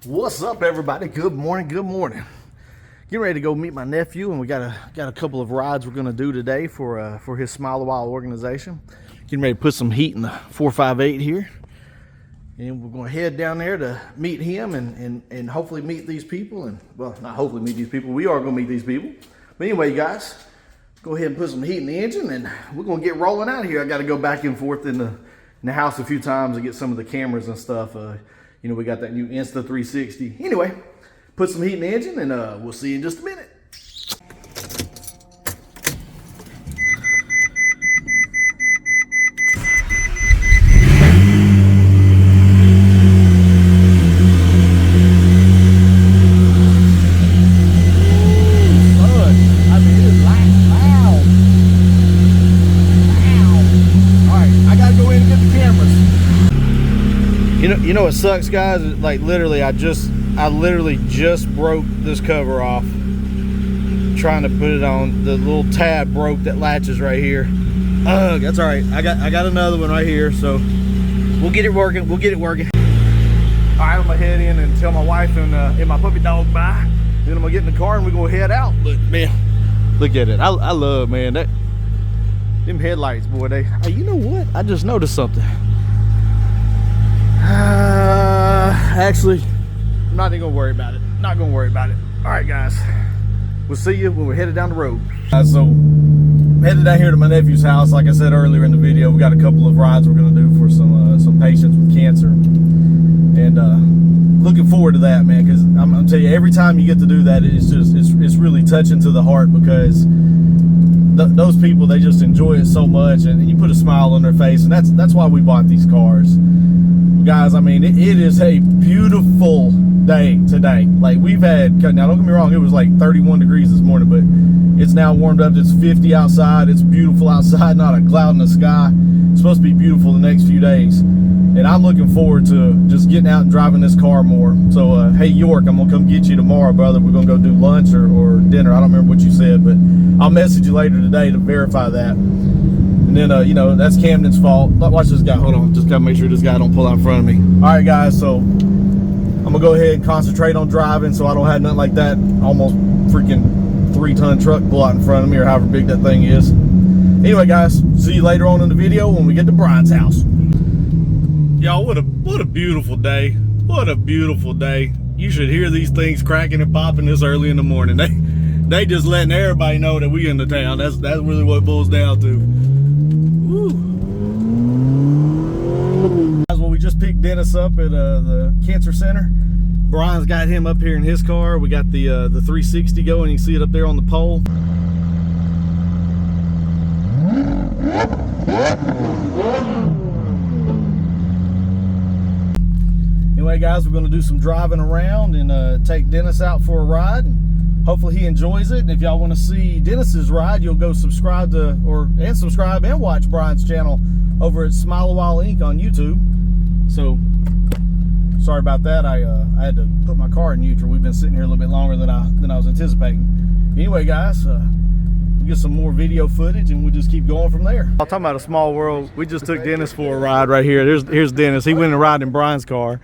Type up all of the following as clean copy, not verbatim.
What's up, everybody? Good morning. Good morning. Getting ready to go meet my nephew, and we got a couple of rides we're going to do today for his Smile a While organization. Getting ready to put some heat in the 458 here, and we're going to head down there to meet him and hopefully meet these people. And well, not hopefully meet these people. We are going to meet these people. But anyway, guys, go ahead and put some heat in the engine, and we're going to get rolling out of here. I got to go back and forth in the house a few times to get some of the cameras and stuff. You know, we got that new Insta360. Anyway, put some heat in the engine, and we'll see you in just a minute. You know what sucks, guys? Like literally, I literally just broke this cover off trying to put it on. The little tab broke that latches right here. That's all right. I got another one right here, so we'll get it working. All right, I'm gonna head in and tell my wife and my puppy dog bye. Then I'm gonna get in the car and we're gonna head out. But man, look at it. I love, man, that them headlights, boy. Hey, you know what? I just noticed something. Actually, I'm not even gonna worry about it. All right, guys, we'll see you when we're headed down the road. So headed down here to my nephew's house. Like I said earlier in the video, we got a couple of rides we're gonna do for some patients with cancer, and looking forward to that, man, because I'm gonna tell you, every time you get to do that, it's really touching to the heart, because those people, they just enjoy it so much, and you put a smile on their face, and that's why we bought these cars. Guys, I mean, it is a beautiful day today. Like, we've had, now don't get me wrong, it was like 31 degrees this morning, but it's now warmed up. It's 50 outside. It's beautiful outside, not a cloud in the sky. It's supposed to be beautiful the next few days, and I'm looking forward to just getting out and driving this car more. So hey, York, I'm gonna come get you tomorrow, brother. We're gonna go do lunch or dinner. I don't remember what you said, but I'll message you later today to verify that. And then, you know, that's Camden's fault. Watch this guy. Hold on. Just got to make sure this guy don't pull out in front of me. All right, guys. So I'm going to go ahead and concentrate on driving so I don't have nothing like that almost freaking 3-ton truck pull out in front of me, or however big that thing is. Anyway, guys, see you later on in the video when we get to Brian's house. Y'all, what a beautiful day. What a beautiful day. You should hear these things cracking and popping this early in the morning. They just letting everybody know that we in the town. That's really what it boils down to. Well, we just picked Dennis up at the cancer center. Brian's got him up here in his car. We got the 360 going. You can see it up there on the pole. Anyway, guys, we're going to do some driving around and take Dennis out for a ride. Hopefully he enjoys it. And if y'all want to see Dennis's ride, you'll go subscribe and watch Brian's channel over at Smile a While Inc. on YouTube. So sorry about that. I had to put my car in neutral. We've been sitting here a little bit longer than I was anticipating. Anyway, guys, we'll get some more video footage and we'll just keep going from there. I'm talking about a small world. We just took Dennis for a ride right here. Here's Dennis. He went and ride in Brian's car.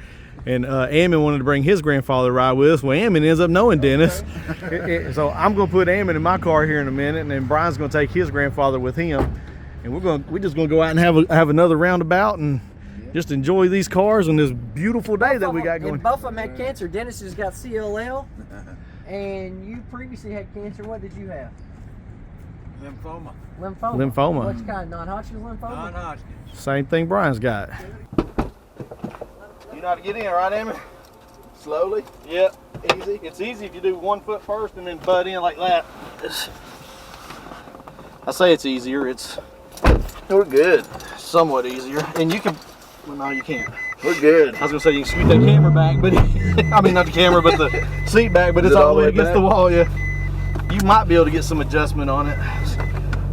And Ammon wanted to bring his grandfather to ride with us. Well, Ammon ends up knowing Dennis. So I'm going to put Ammon in my car here in a minute, and then Brian's going to take his grandfather with him. And we're just going to go out and have another roundabout and just enjoy these cars on this beautiful day that we got going. And both of them had cancer. Dennis has got CLL, and you previously had cancer. What did you have? Lymphoma. Which kind? Non-Hodgkin's lymphoma? Non-Hodgkin's. Same thing Brian's got. You know how to get in, right, Ammon? Slowly? Yep, easy. It's easy if you do 1 foot first and then butt in like that. I say it's easier. We're good. Somewhat easier. And you can, well, no, you can't. We're good. I was gonna say you can scoot that camera back, but I mean not the camera, but the seat back. But it's all the way against the wall. Yeah. You might be able to get some adjustment on it.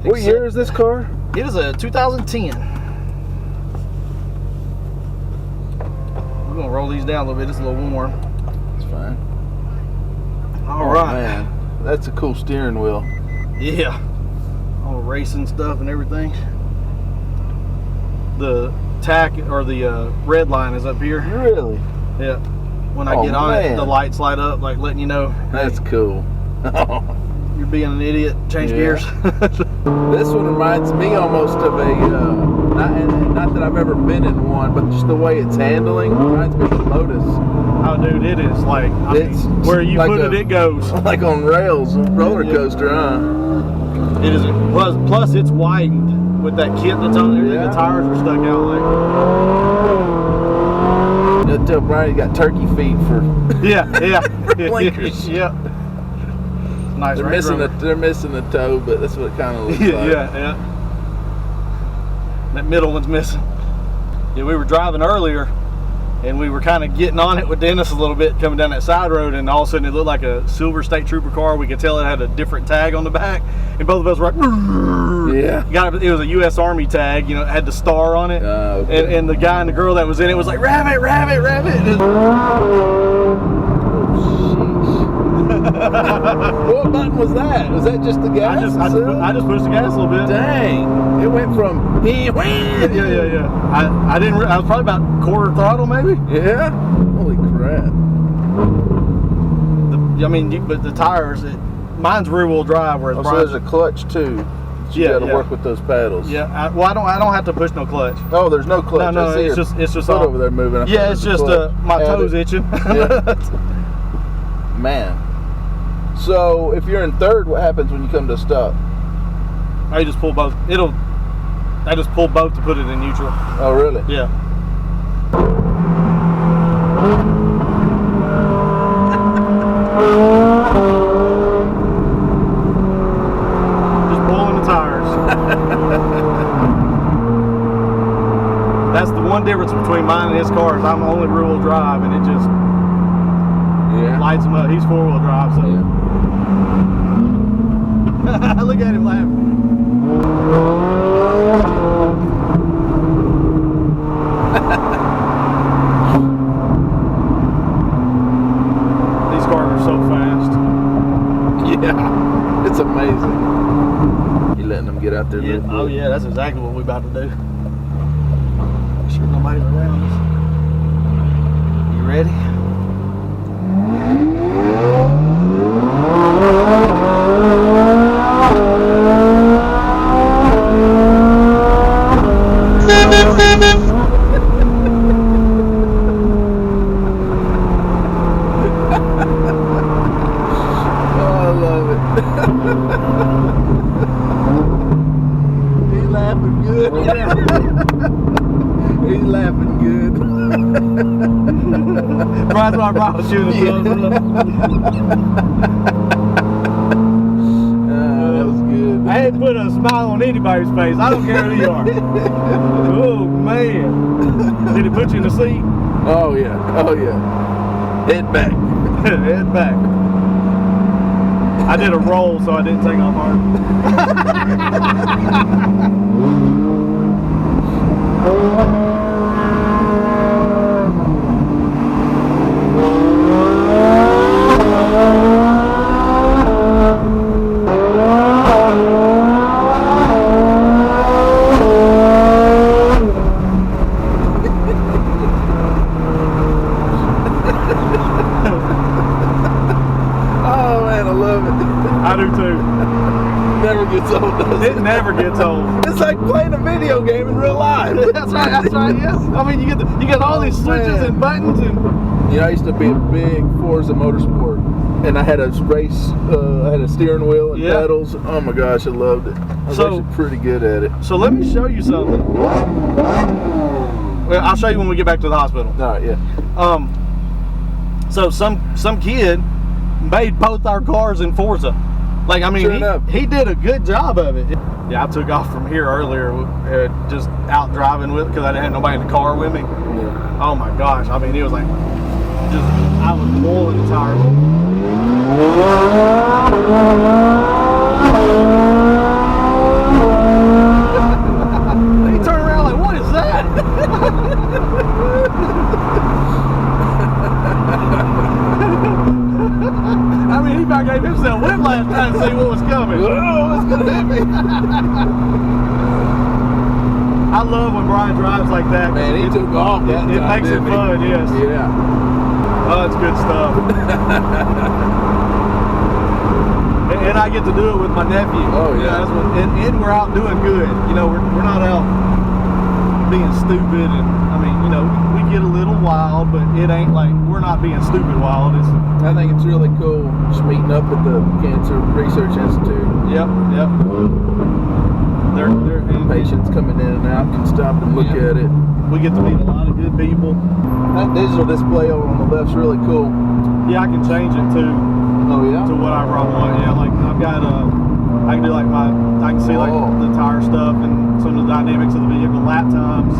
What year is this car? It is a 2010. We're gonna roll these down a little bit. It's a little warm. It's fine. All right. Man, that's a cool steering wheel. Yeah. All racing stuff and everything. The tack or the red line is up here. Really? Yeah. when I Oh, get on it, man. the lights light up, like letting you know That's cool. you're being an idiot. Change Yeah. gears. This one reminds me almost of a, not that I've ever been in one, but just the way it's handling reminds me of the Lotus. Oh, dude, it is like It's where you like put it, it goes. Like on rails, roller coaster, huh? It is. Plus, it's widened with that kit that's on there. Yeah. The tires are stuck out like. You'll tell Brian you got turkey feet for. Yeah. Blinkers. Yeah. Nice. They're missing the toe, but that's what it kind of looks like. Yeah. That middle one's missing. Yeah, we were driving earlier, and we were kind of getting on it with Dennis a little bit, coming down that side road, and all of a sudden it looked like a silver state trooper car. We could tell it had a different tag on the back, and both of us were like, Yeah. it was a U.S. Army tag, you know, it had the star on it, Okay. and the guy and the girl that was in it was like, rabbit. What button was that? Was that just the gas? I just pushed the gas a little bit. Dang! It went from Yeah. I didn't. I was probably about quarter throttle, maybe. Yeah. Holy crap! But the tires. Mine's rear wheel drive, whereas So Brian's. there's a clutch too. So you got to work with those paddles. Yeah. I don't have to push no clutch. Oh, there's no clutch. No. I see It's your just foot all, over there moving. I Yeah. thought It's there was just a clutch. my Add toes it. itching. Yeah. Man. So if you're in third, what happens when you come to a stop? I just pull both. I just pull both to put it in neutral. Oh, really? Yeah. Just pulling the tires. That's the one difference between mine and his car is I'm only rear wheel drive, and it just lights him up. He's 4-wheel drive, so. Look at him laughing. These cars are so fast. Yeah. It's amazing. You letting them get out there? a little bit? Oh yeah, that's exactly what we're about to do. Make sure nobody's around us. You ready? He's laughing good. He's laughing good. Brian's why I brought you the That was good. I had to put a smile on anybody's face. I don't care who you are. Oh man. Did it put you in the seat? Oh yeah. Oh yeah. Head back. Head back. I did a roll, so I didn't take off hard. Oh man, I love it. I do too. Never gets old, does it? It never gets old. It's like playing a video game in real life. That's right, yes. I mean, you get all these switches man. and buttons and... You know, I used to be a big Forza Motorsport, and I had a race. I had a steering wheel and Yeah. pedals. Oh my gosh, I loved it. I was So- actually pretty good at it. So let me show you something. Well, I'll show you when we get back to the hospital. All right, yeah. So some kid made both our cars in Forza. Like, I mean, Sure enough. he did a good job of it. Yeah, I took off from here earlier, just out driving with, because I didn't have nobody in the car with me. Yeah. Oh my gosh, I mean, it was like, I was boiling the tires. He turned around like, what is that? I mean, he about gave himself whiplash trying to see what was coming. Oh, it's gonna hit me. I love when Brian drives like that. Man, he took off that It time, makes it didn't he? fun, yes. Yeah. Oh, it's good stuff. And I get to do it with my nephew. Oh, yeah. That's what, and we're out doing good. You know, we're not out being stupid. And I mean, you know, we get a little wild, but it ain't like we're not being stupid wild. I think it's really cool just meeting up at the Cancer Research Institute. Yep. And Patients coming in and out can stop and look at it. we get to meet a lot of good people. That digital display over on the left's really cool. Yeah, I can change it too. Oh yeah? To whatever I want. Yeah, like I've got I can do like I can see like the tire stuff and some of the dynamics of the vehicle, lap times.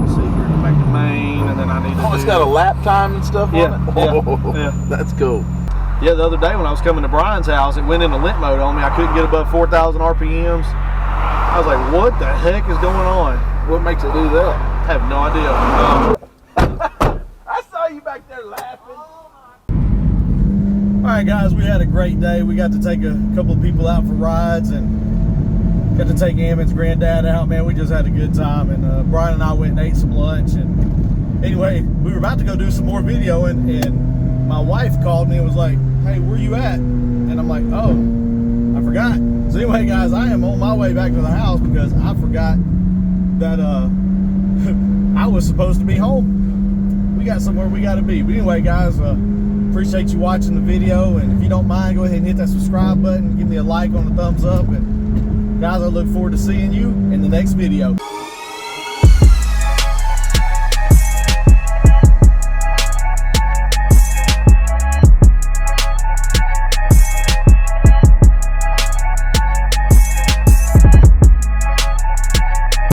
Let's see here, back to main, and then I need to Oh, it's got a lap time and stuff on it? Yeah. That's cool. Yeah, the other day when I was coming to Brian's house, it went into limp mode on me. I couldn't get above 4,000 RPMs. I was like, what the heck is going on? What makes it do that? I have no idea. I saw you back there laughing. All right, guys, we had a great day. We got to take a couple of people out for rides and got to take Ammon's granddad out. Man, we just had a good time. And Brian and I went and ate some lunch. And anyway, we were about to go do some more videoing, and my wife called me and was like, hey, where you at? And I'm like, oh, I forgot. So anyway, guys, I am on my way back to the house because I forgot that I was supposed to be home. We got somewhere we got to be. But anyway, guys, appreciate you watching the video. And if you don't mind, go ahead and hit that subscribe button. Give me a like on the thumbs up. And guys, I look forward to seeing you in the next video.